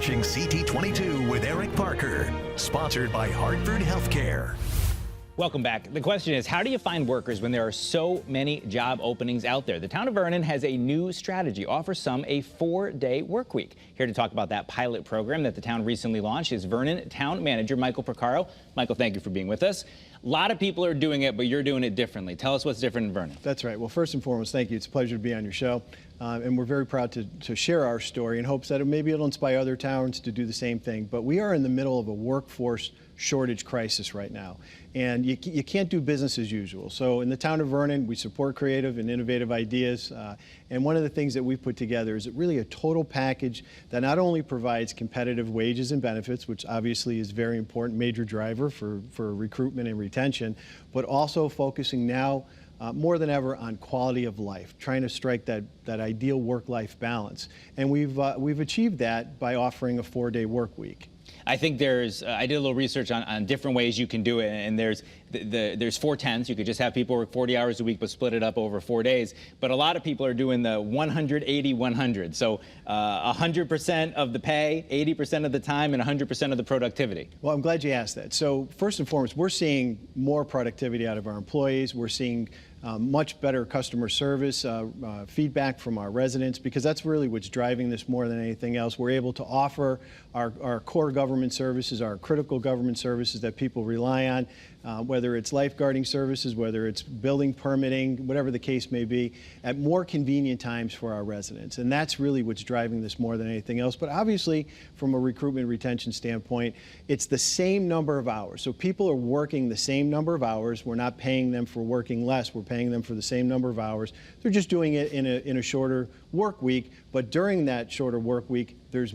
Watching CT22 with Eric Parker, sponsored by Hartford Healthcare. Welcome back. The question is, how do you find workers when there are so many job openings out there? The town of Vernon has a new strategy, offers some a 4-day work week. Here to talk about that pilot program that the town recently launched is Vernon Town Manager Michael Porcaro. Michael, thank you for being with us. A lot of people are doing it, but you're doing it differently. Tell us what's different in Vernon. That's right. Well, first and foremost, thank you. It's a pleasure to be on your show. And we're very proud to share our story in hopes that maybe it'll inspire other towns to do the same thing. But we are in the middle of a workforce shortage crisis right now. And you can't do business as usual. So in the town of Vernon, we support creative and innovative ideas. And one of the things that we've put together is really a total package that not only provides competitive wages and benefits, which obviously is a very important major driver for recruitment and retention, but also focusing now more than ever on quality of life, trying to strike that ideal work-life balance. And we've achieved that by offering a 4-day work week. I think there's, I did a little research on different ways you can do it, and there's 4/10s. You could just have people work 40 hours a week, but split it up over 4 days. But a lot of people are doing the 100-80-100. So 100% of the pay, 80% of the time, and 100% of the productivity. Well, I'm glad you asked that. So first and foremost, we're seeing more productivity out of our employees. We're seeing much better customer service, feedback from our residents, because that's really what's driving this more than anything else. We're able to offer our core government services, our critical government services that people rely on, whether it's lifeguarding services, whether it's building permitting, whatever the case may be, at more convenient times for our residents. And that's really what's driving this more than anything else. But obviously, from a recruitment retention standpoint, it's the same number of hours. So people are working the same number of hours. We're not paying them for working less. We're paying them for the same number of hours. They're just doing it in a shorter work week. But during that shorter work week, there's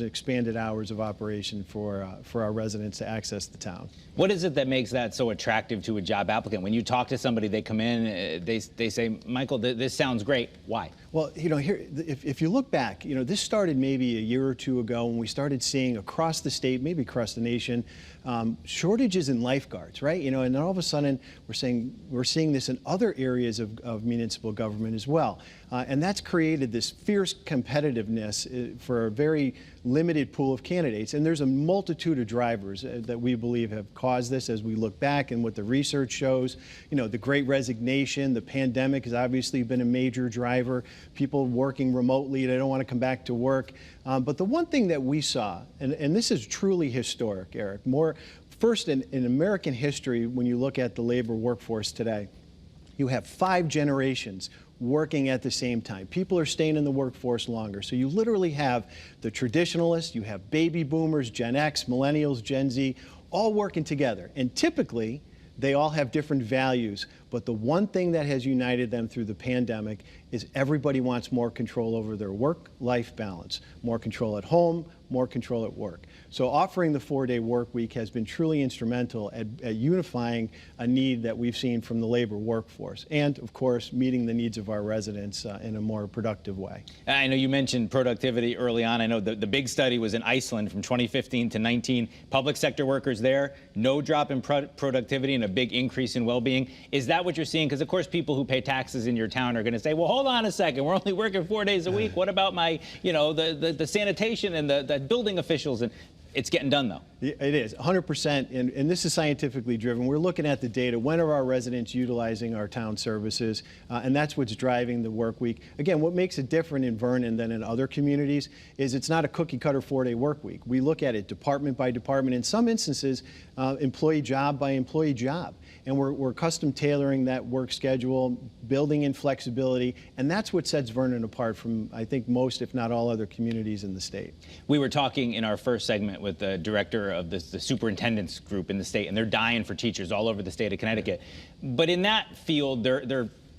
expanded hours of operation for our residents to access the town. What is it that makes that so attractive to a job applicant? When you talk to somebody, they come in, they say, Michael, this sounds great. Why? Well, here, if you look back, this started maybe a year or two ago when we started seeing across the state, maybe across the nation, shortages in lifeguards, right? And then all of a sudden we're seeing this in other areas of municipal government as well. And that's created this fierce competitiveness for a very limited pool of candidates. And there's a multitude of drivers that we believe have caused this as we look back and what the research shows. The Great Resignation, the pandemic has obviously been a major driver. People working remotely, they don't want to come back to work. But the one thing that we saw, and this is truly historic, Eric, first in American history, when you look at the labor workforce today, you have 5 generations working at the same time. People are staying in the workforce longer. So you literally have the traditionalists, you have baby boomers, Gen X, millennials, Gen Z, all working together. And typically, they all have different values. But the one thing that has united them through the pandemic is everybody wants more control over their work-life balance, more control at home, more control at work. So offering the 4-day work week has been truly instrumental at unifying a need that we've seen from the labor workforce and, of course, meeting the needs of our residents in a more productive way. I know you mentioned productivity early on. I know the big study was in Iceland from 2015 to 19. Public sector workers there, no drop in productivity and a big increase in well-being. Is that what you're seeing? Because, of course, people who pay taxes in your town are going to say, well, hold on a second. We're only working 4 days a week. What about my, the sanitation and the building officials? And it's getting done, though. It is, 100%, and this is scientifically driven. We're looking at the data. When are our residents utilizing our town services? And that's what's driving the work week. Again, what makes it different in Vernon than in other communities is it's not a cookie-cutter 4-day work week. We look at it department by department, in some instances, employee job by employee job. And we're custom tailoring that work schedule, building in flexibility, and that's what sets Vernon apart from, I think, most, if not all, other communities in the state. We were talking in our first segment with the director of the superintendent's group in the state, and they're dying for teachers all over the state of Connecticut. But in that field,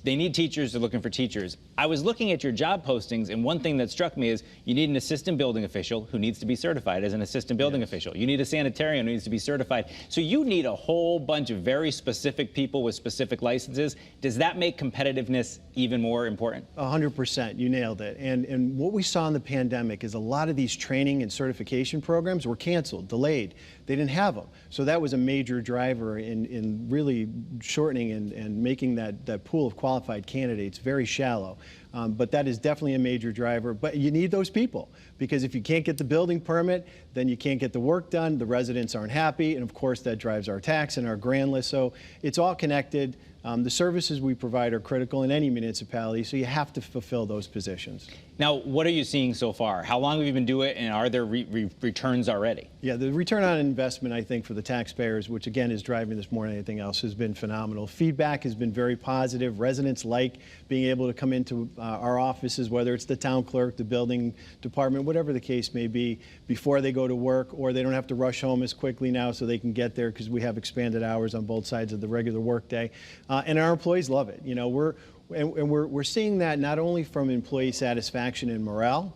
they need teachers, they're looking for teachers. I was looking at your job postings, and one thing that struck me is you need an assistant building official who needs to be certified as an assistant building official. You need a sanitarian who needs to be certified. So you need a whole bunch of very specific people with specific licenses. Does that make competitiveness even more important? 100%, you nailed it. And what we saw in the pandemic is a lot of these training and certification programs were canceled, delayed. They didn't have them. So that was a major driver in really shortening and making that pool of qualified candidates very shallow. But that is definitely a major driver. But you need those people, because if you can't get the building permit, then you can't get the work done, the residents aren't happy, and of course that drives our tax and our grand list. So it's all connected. The services we provide are critical in any municipality, so you have to fulfill those positions. Now, what are you seeing so far? How long have you been doing it, and are there returns already? Yeah, the return on investment, I think, for the taxpayers, which again is driving this more than anything else, has been phenomenal. Feedback has been very positive. Residents like being able to come into our offices, whether it's the town clerk, the building department, whatever the case may be, before they go to work, or they don't have to rush home as quickly now so they can get there because we have expanded hours on both sides of the regular workday. And our employees love it. You know, we're seeing that not only from employee satisfaction and morale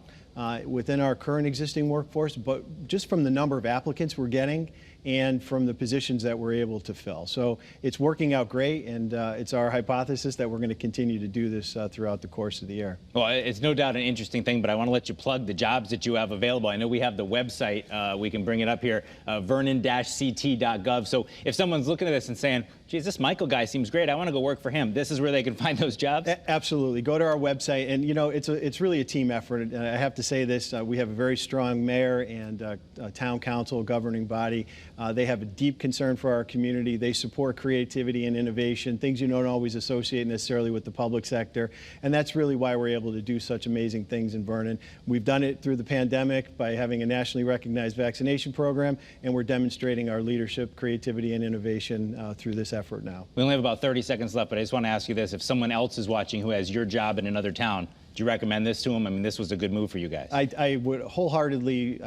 within our current existing workforce, but just from the number of applicants we're getting and from the positions that we're able to fill. So it's working out great, and it's our hypothesis that we're going to continue to do this throughout the course of the year. Well, it's no doubt an interesting thing, but I want to let you plug the jobs that you have available. I know we have the website. We can bring it up here, vernon-ct.gov. So if someone's looking at this and saying, geez, this Michael guy seems great, I want to go work for him, this is where they can find those jobs? Absolutely. Go to our website, and you know, it's really a team effort. And I have to say this, we have a very strong mayor and a town council, governing body. They have a deep concern for our community. They support creativity and innovation, things you don't always associate necessarily with the public sector. And that's really why we're able to do such amazing things in Vernon. We've done it through the pandemic by having a nationally recognized vaccination program, and we're demonstrating our leadership, creativity, and innovation through this effort now. We only have about 30 seconds left, but I just want to ask you this. If someone else is watching who has your job in another town, do you recommend this to them? I mean, this was a good move for you guys. I would wholeheartedly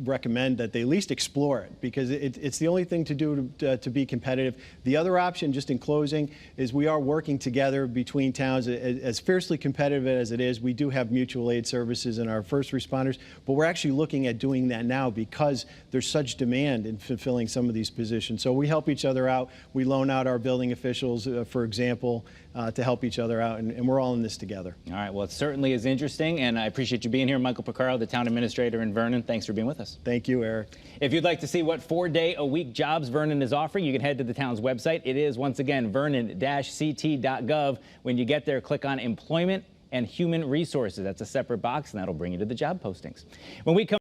recommend that they at least explore it, because it's the only thing to do to be competitive. The other option, just in closing, is we are working together between towns. As fiercely competitive as it is, we do have mutual aid services in our first responders, but we're actually looking at doing that now because there's such demand in fulfilling some of these positions. So we help each other out. We loan out our building officials, for example, to help each other out, and we're all in this together. All right, well, it certainly is interesting, and I appreciate you being here. Michael Picaro, the town administrator in Vernon, thanks for being with us. Thank you, Eric. If you'd like to see what 4-day-a-week jobs Vernon is offering, you can head to the town's website. It is, once again, vernon-ct.gov. When you get there, click on Employment and Human Resources. That's a separate box, and that'll bring you to the job postings. When we come